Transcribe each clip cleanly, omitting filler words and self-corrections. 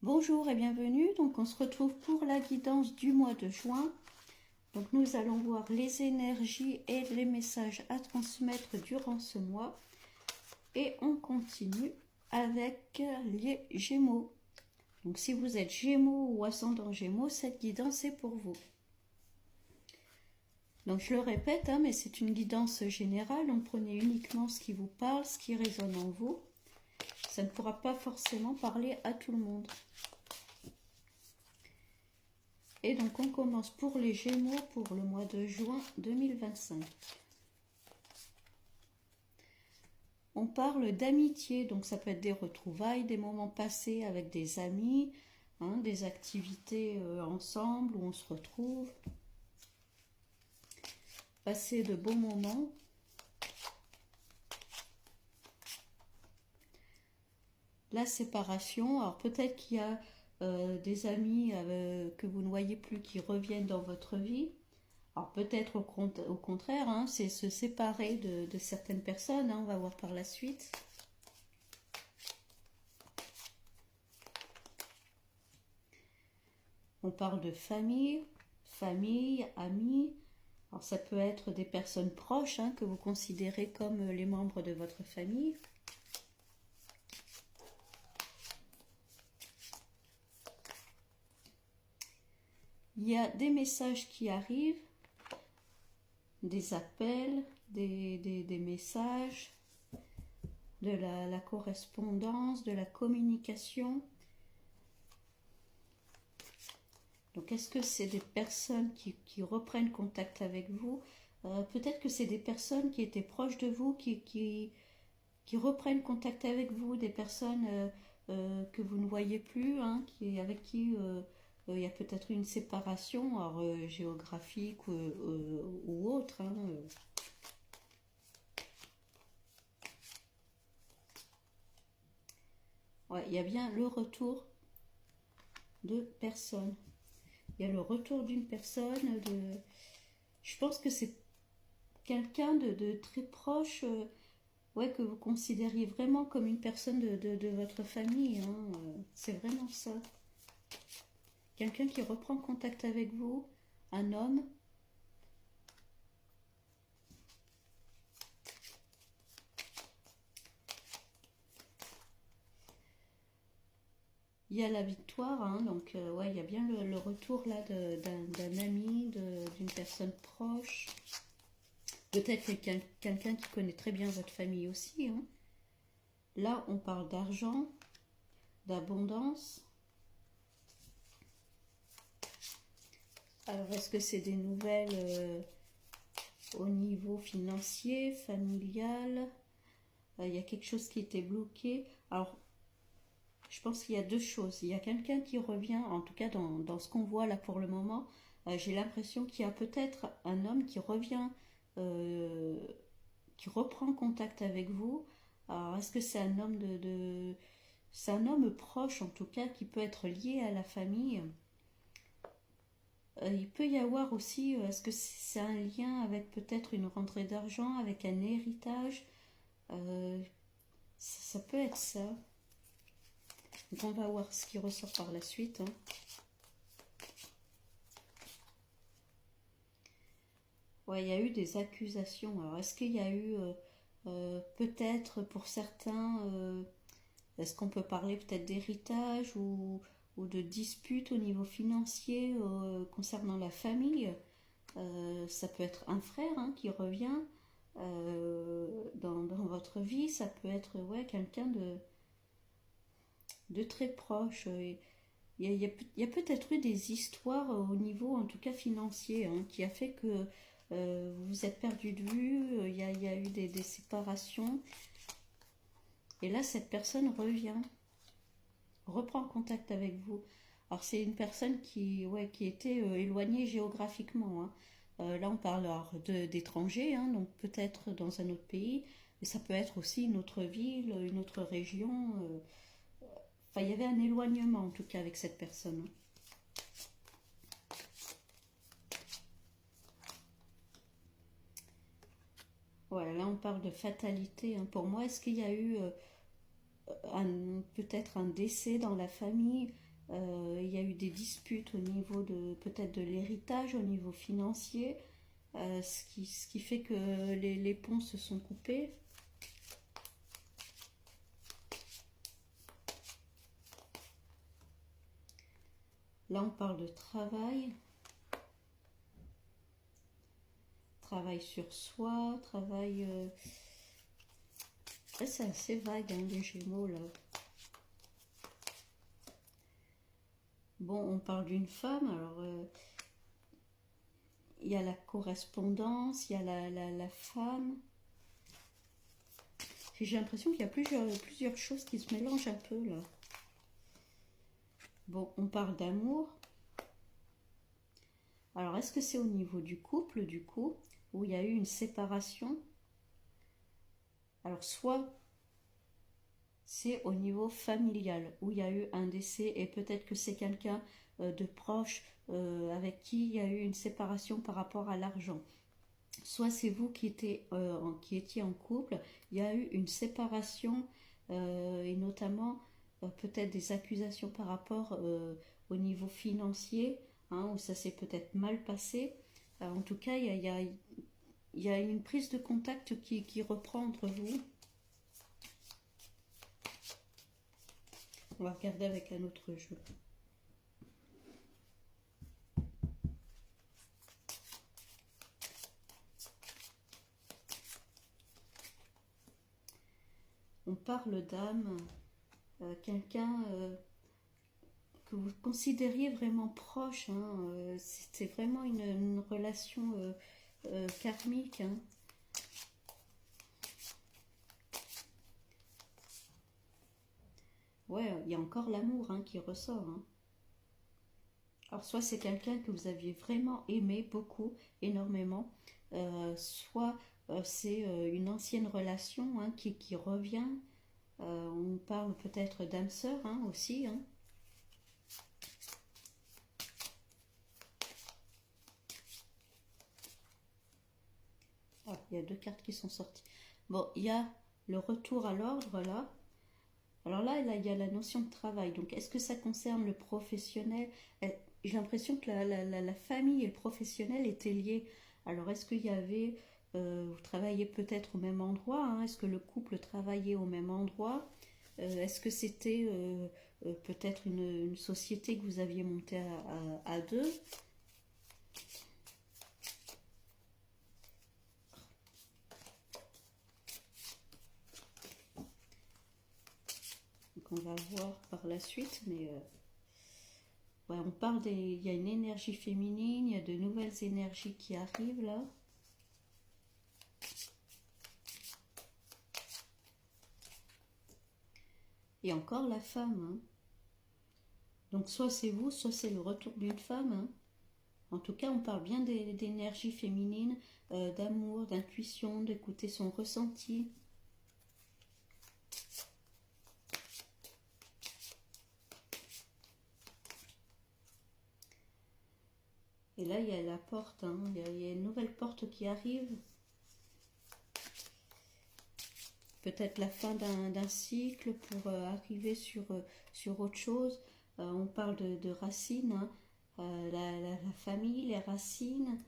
Bonjour et bienvenue, donc on se retrouve pour la guidance du mois de juin. Donc nous allons voir les énergies et les messages à transmettre durant ce mois. Et on continue avec les Gémeaux. Donc si vous êtes Gémeaux ou ascendant Gémeaux, cette guidance est pour vous. Donc je le répète, mais c'est une guidance générale, donc prenez uniquement ce qui vous parle, ce qui résonne en vous. Ça ne pourra pas forcément parler à tout le monde. Et donc on commence pour les Gémeaux pour le mois de juin 2025. On parle d'amitié, donc ça peut être des retrouvailles, des moments passés avec des amis, des activités ensemble où on se retrouve. Passer de bons moments. La séparation, alors peut-être qu'il y a des amis que vous ne voyez plus qui reviennent dans votre vie. Alors peut-être au contraire, c'est se séparer de certaines personnes, on va voir par la suite. On parle de famille, amis. Alors ça peut être des personnes proches que vous considérez comme les membres de votre famille. Il y a des messages qui arrivent, des appels, des messages, de la correspondance, de la communication. Donc est-ce que c'est des personnes qui reprennent contact avec vous? Peut-être que c'est des personnes qui étaient proches de vous, qui reprennent contact avec vous, des personnes que vous ne voyez plus, avec qui il y a peut-être une séparation, alors, géographique ou autre. Ouais, il y a bien le retour de personnes. Il y a le retour d'une personne, je pense que c'est quelqu'un de très proche, que vous considériez vraiment comme une personne de votre famille. C'est vraiment ça. Quelqu'un qui reprend contact avec vous, un homme. Il y a la victoire, donc il y a bien le retour là d'un ami, d'une personne proche. Peut-être quelqu'un qui connaît très bien votre famille aussi. Là, on parle d'argent, d'abondance. Alors, est-ce que c'est des nouvelles au niveau financier, familial? Il y a quelque chose qui était bloqué. Alors, je pense qu'il y a deux choses. Il y a quelqu'un qui revient, en tout cas dans ce qu'on voit là pour le moment. J'ai l'impression qu'il y a peut-être un homme qui revient, qui reprend contact avec vous. Alors, est-ce que c'est un homme c'est un homme proche, en tout cas, qui peut être lié à la famille? Il peut y avoir aussi, est-ce que c'est un lien avec peut-être une rentrée d'argent, avec un héritage? Ça peut être ça. Donc on va voir ce qui ressort par la suite. Ouais, il y a eu des accusations. Alors est-ce qu'il y a eu peut-être pour certains, est-ce qu'on peut parler peut-être d'héritage ou de disputes au niveau financier concernant la famille? Ça peut être un frère qui revient dans votre vie. Ça peut être quelqu'un de très proche. Il y a peut-être eu des histoires au niveau, en tout cas financier, qui a fait que vous vous êtes perdu de vue. Il y a eu des séparations. Et là, cette personne revient, reprend contact avec vous. Alors, c'est une personne qui était éloignée géographiquement. Là, on parle d'étrangers, donc peut-être dans un autre pays, mais ça peut être aussi une autre ville, une autre région. Enfin, il y avait un éloignement en tout cas avec cette personne. Voilà, là on parle de fatalité. Pour moi, est-ce qu'il y a eu peut-être un décès dans la famille? Il y a eu des disputes au niveau de peut-être de l'héritage, au niveau financier, ce qui fait que les ponts se sont coupés. Là, on parle de travail. Travail sur soi, travail... c'est assez vague, hein, les Gémeaux, là. Bon, on parle d'une femme, alors... il y a la correspondance, il y a la femme. J'ai l'impression qu'il y a plusieurs choses qui se mélangent un peu, là. Bon, on parle d'amour. Alors, est-ce que c'est au niveau du couple, du coup, où il y a eu une séparation? Alors, soit c'est au niveau familial, où il y a eu un décès et peut-être que c'est quelqu'un de proche avec qui il y a eu une séparation par rapport à l'argent. Soit c'est vous qui étiez en couple, il y a eu une séparation et notamment peut-être des accusations par rapport au niveau financier, hein, où ça s'est peut-être mal passé. En tout cas, il y a une prise de contact qui reprend entre vous. On va regarder avec un autre jeu. On parle d'âme, quelqu'un que vous considériez vraiment proche. Hein, c'est vraiment une relation karmique. Hein. Ouais, il y a encore l'amour hein, qui ressort. Hein. Alors soit c'est quelqu'un que vous aviez vraiment aimé beaucoup, énormément, soit c'est une ancienne relation hein, qui revient. On parle peut-être d'âme sœur hein, aussi. Hein. Ah, il y a deux cartes qui sont sorties. Bon, il y a le retour à l'ordre là. Alors là, il y a la notion de travail. Donc, est-ce que ça concerne le professionnel? J'ai l'impression que la famille et le professionnel étaient liés. Alors, est-ce qu'il y avait... vous travaillez peut-être au même endroit hein. Est-ce que le couple travaillait au même endroit est-ce que c'était peut-être une société que vous aviez montée à deux? Donc, on va voir par la suite, mais... ouais, on parle il y a une énergie féminine, il y a de nouvelles énergies qui arrivent là. Et encore la femme. Hein. Donc soit c'est vous, soit c'est le retour d'une femme. Hein. En tout cas, on parle bien d'énergie féminine, d'amour, d'intuition, d'écouter son ressenti. Et là, il y a la porte, hein. Il y a une nouvelle porte qui arrive. Peut-être la fin d'un cycle pour arriver sur autre chose. On parle de racines, hein. La famille, les racines.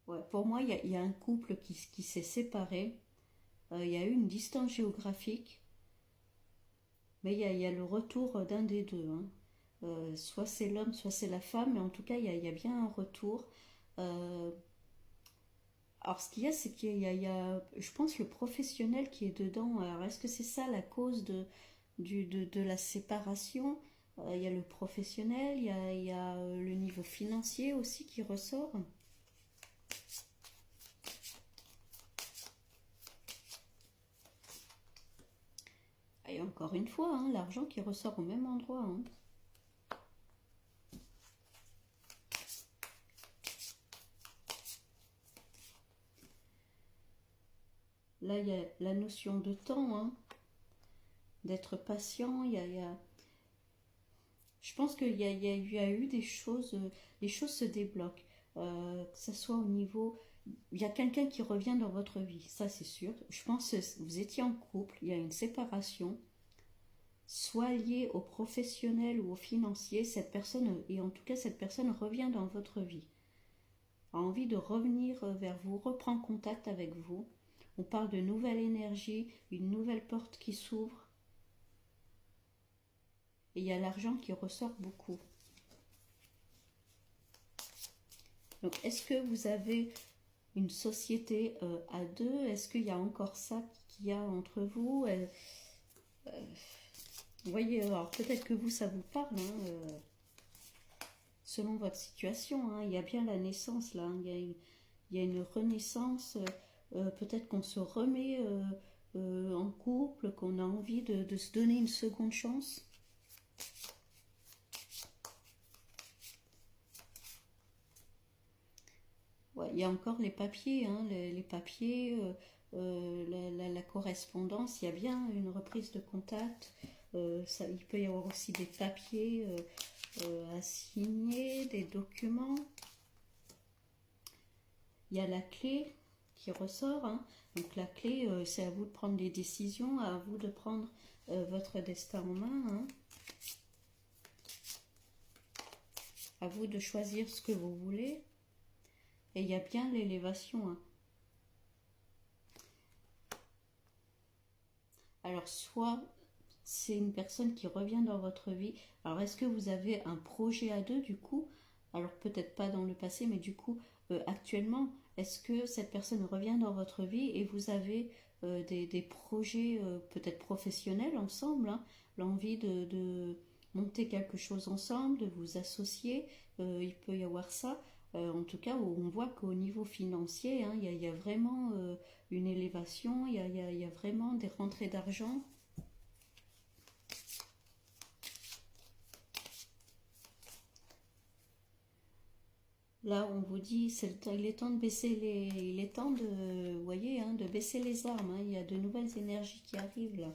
Ouais, pour moi, il y a un couple qui s'est séparé. Il y a eu une distance géographique, mais il y a le retour d'un des deux. Hein. Soit c'est l'homme, soit c'est la femme, mais en tout cas, il y a bien un retour. Euh, alors, ce qu'il y a, c'est qu'il y a, je pense, le professionnel qui est dedans. Alors, est-ce que c'est ça la cause de la séparation? Il y a le professionnel, il y a le niveau financier aussi qui ressort. Et encore une fois, hein, l'argent qui ressort au même endroit. Hein. Là, il y a la notion de temps, hein, d'être patient. Je pense qu'il y a eu des choses, les choses se débloquent. Que ce soit au niveau... Il y a quelqu'un qui revient dans votre vie, ça c'est sûr. Je pense que vous étiez en couple, il y a une séparation. soit lié au professionnel ou au financier, cette personne, et en tout cas cette personne revient dans votre vie, a envie de revenir vers vous, reprend contact avec vous. On parle de nouvelle énergie, une nouvelle porte qui s'ouvre. Et il y a l'argent qui ressort beaucoup. Donc, est-ce que vous avez une société à deux? Est-ce qu'il y a encore ça qu'il y a entre vous? Vous voyez, alors peut-être que vous, ça vous parle, hein, selon votre situation. Hein, il y a bien la naissance là, hein, il y a une renaissance. Peut-être qu'on se remet en couple, qu'on a envie de se donner une seconde chance. Ouais, il y a encore les papiers, hein, les papiers, la correspondance, il y a bien une reprise de contact. Ça, il peut y avoir aussi des papiers à signer, des documents. Il y a la clé qui ressort. Hein. Donc la clé, c'est à vous de prendre les décisions, à vous de prendre votre destin en main. Hein. À vous de choisir ce que vous voulez. Et il y a bien l'élévation. Hein. Alors, soit c'est une personne qui revient dans votre vie. Alors, est-ce que vous avez un projet à deux du coup? Alors, peut-être pas dans le passé, mais du coup, actuellement, est-ce que cette personne revient dans votre vie et vous avez des projets peut-être professionnels ensemble, hein, l'envie de monter quelque chose ensemble, de vous associer, il peut y avoir ça. En tout cas, on voit qu'au niveau financier, hein, il y a vraiment une élévation, il y a vraiment des rentrées d'argent. Là, on vous dit, il est temps de baisser il est temps de, vous voyez, hein, de baisser les armes. Hein, il y a de nouvelles énergies qui arrivent là.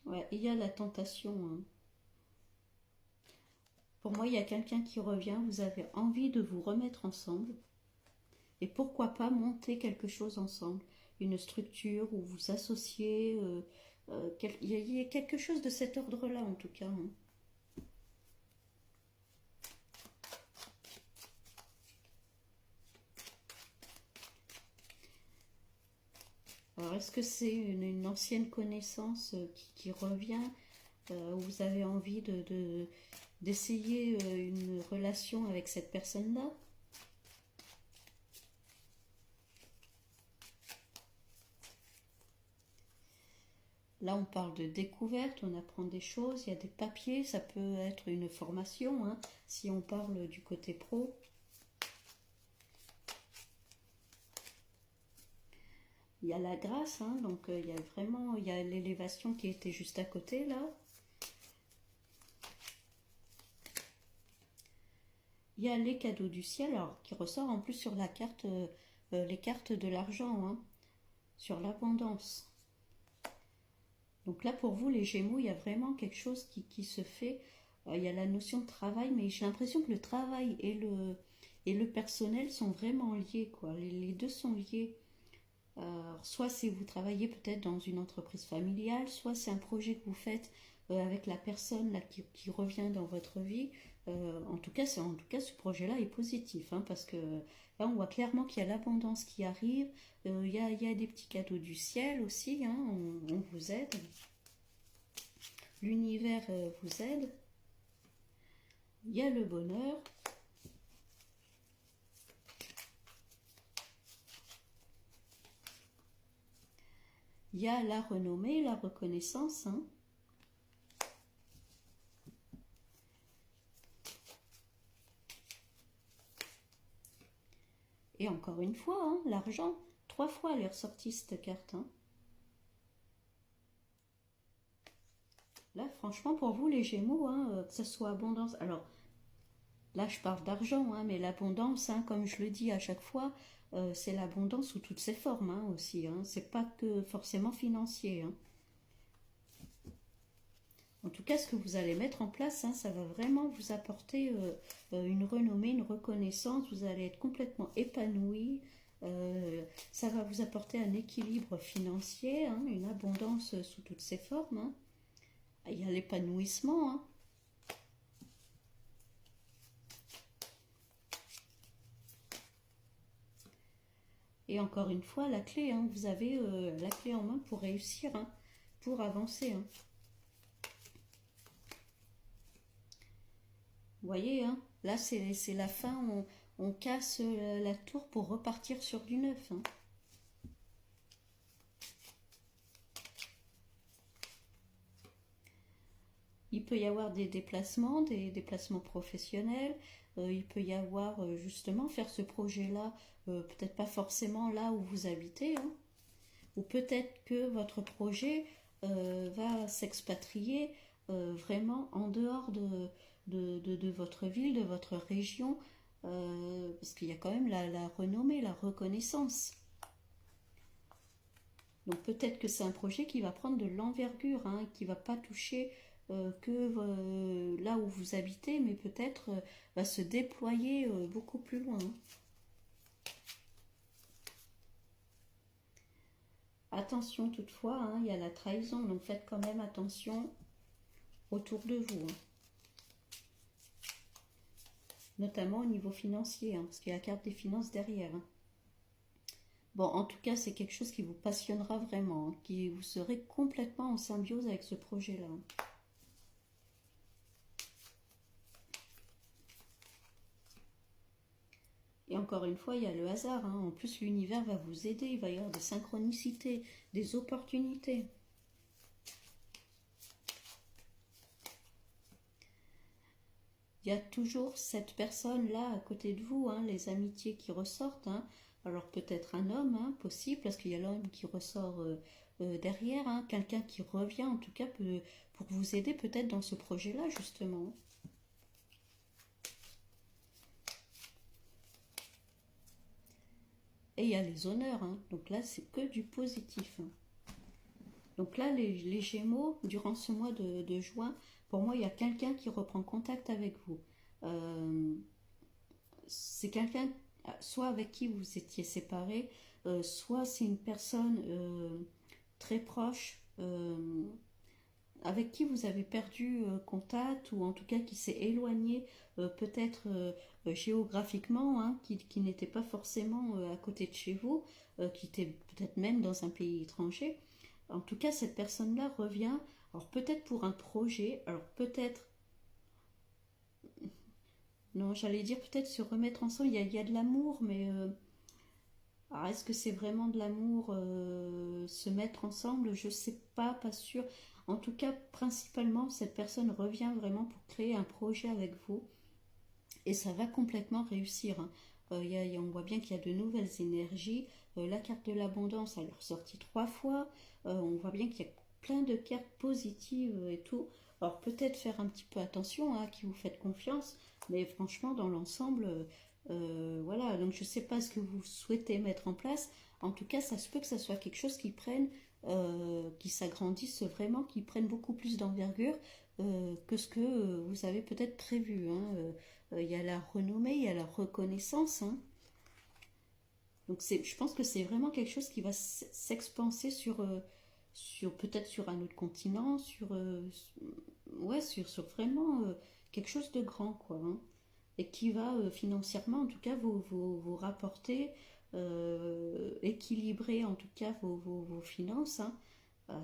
Ouais, il y a la tentation. Hein. Pour moi, il y a quelqu'un qui revient, vous avez envie de vous remettre ensemble. Et pourquoi pas monter quelque chose ensemble, une structure où vous associez. Il y a quelque chose de cet ordre-là en tout cas. Hein. Alors, est-ce que c'est une ancienne connaissance qui revient, où vous avez envie d'essayer une relation avec cette personne-là? Là, on parle de découverte, on apprend des choses, il y a des papiers, ça peut être une formation, hein, si on parle du côté pro. Il y a la grâce, hein, donc il y a vraiment, il y a l'élévation qui était juste à côté, là. Il y a les cadeaux du ciel, alors, qui ressort en plus sur la carte, les cartes de l'argent, hein, sur l'abondance. Donc là, pour vous, les Gémeaux, il y a vraiment quelque chose qui se fait. Il y a la notion de travail, mais j'ai l'impression que le travail et le personnel sont vraiment liés, quoi. Les deux sont liés. Soit c'est vous travaillez peut-être dans une entreprise familiale, soit c'est un projet que vous faites avec la personne là, qui revient dans votre vie. En tout cas, ce projet-là est positif, hein, parce que là, on voit clairement qu'il y a l'abondance qui arrive. Il y a des petits cadeaux du ciel aussi. Hein, on vous aide. L'univers vous aide. Il y a le bonheur. Il y a la renommée, la reconnaissance. Hein. Et encore une fois, hein, l'argent. 3 fois elle est ressortie cette carte. Hein. Là, franchement, pour vous, les Gémeaux, hein, que ce soit abondance. Alors, là, je parle d'argent, hein, mais l'abondance, hein, comme je le dis à chaque fois, c'est l'abondance sous toutes ses formes hein, aussi. Hein. C'est pas que forcément financier. Hein. En tout cas, ce que vous allez mettre en place, hein, ça va vraiment vous apporter une renommée, une reconnaissance. Vous allez être complètement épanoui. Ça va vous apporter un équilibre financier, hein, une abondance sous toutes ses formes, hein. Il y a l'épanouissement, hein. Et encore une fois, la clé, hein, vous avez la clé en main pour réussir, hein, pour avancer, hein. Vous voyez, hein, là c'est la fin, on casse la tour pour repartir sur du neuf, hein. Il peut y avoir des déplacements professionnels, il peut y avoir justement faire ce projet-là, peut-être pas forcément là où vous habitez, hein, ou peut-être que votre projet va s'expatrier vraiment en dehors de votre ville, de votre région, parce qu'il y a quand même la renommée, la reconnaissance. Donc peut-être que c'est un projet qui va prendre de l'envergure, hein, qui ne va pas toucher que là où vous habitez, mais peut-être va se déployer beaucoup plus loin. Attention toutefois, hein, il y a la trahison, donc faites quand même attention autour de vous, hein. Notamment au niveau financier, hein, parce qu'il y a la carte des finances derrière, hein. Bon, en tout cas, c'est quelque chose qui vous passionnera vraiment, hein, qui vous serez complètement en symbiose avec ce projet-là, hein. Et encore une fois, il y a le hasard, hein. En plus, l'univers va vous aider, il va y avoir des synchronicités, des opportunités. Il y a toujours cette personne-là à côté de vous, hein, les amitiés qui ressortent, hein. Alors peut-être un homme, hein, possible, parce qu'il y a l'homme qui ressort derrière, hein, quelqu'un qui revient en tout cas pour vous aider peut-être dans ce projet-là, justement. Et il y a les honneurs, hein. Donc là, c'est que du positif, hein. Donc là, les Gémeaux, durant ce mois de juin, pour moi, il y a quelqu'un qui reprend contact avec vous. Euh, c'est quelqu'un, soit avec qui vous étiez séparés, soit c'est une personne très proche, avec qui vous avez perdu contact, ou en tout cas qui s'est éloigné peut-être géographiquement, hein, qui n'était pas forcément à côté de chez vous, qui était peut-être même dans un pays étranger. En tout cas, cette personne-là revient, alors peut-être pour un projet, alors peut-être, non, j'allais dire peut-être se remettre ensemble, il y a de l'amour, mais alors est-ce que c'est vraiment de l'amour, se mettre ensemble? Je sais pas, pas sûr. En tout cas, principalement, cette personne revient vraiment pour créer un projet avec vous, et ça va complètement réussir, hein. On voit bien qu'il y a de nouvelles énergies. La carte de l'abondance, elle est ressortie 3 fois. On voit bien qu'il y a plein de cartes positives et tout. Alors peut-être faire un petit peu attention, hein, à qui vous faites confiance, mais franchement, dans l'ensemble, voilà. Donc je ne sais pas ce que vous souhaitez mettre en place. En tout cas, ça se peut que ça soit quelque chose qui prenne, qui s'agrandisse vraiment, qui prenne beaucoup plus d'envergure que ce que vous avez peut-être prévu, hein. Il y a la renommée, il y a la reconnaissance, hein. Donc je pense que c'est vraiment quelque chose qui va s'expanser sur peut-être sur un autre continent, ouais, sur vraiment quelque chose de grand, quoi, hein. Et qui va financièrement, en tout cas, vous rapporter, équilibrer en tout cas vos finances, hein.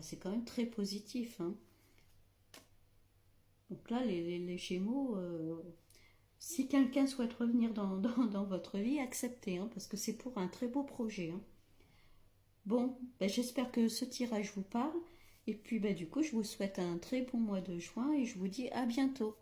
C'est quand même très positif, hein. Donc là, les Gémeaux, si quelqu'un souhaite revenir dans votre vie, acceptez, hein, parce que c'est pour un très beau projet, hein. Bon, ben, j'espère que ce tirage vous parle. Et puis ben, du coup, je vous souhaite un très bon mois de juin et je vous dis à bientôt.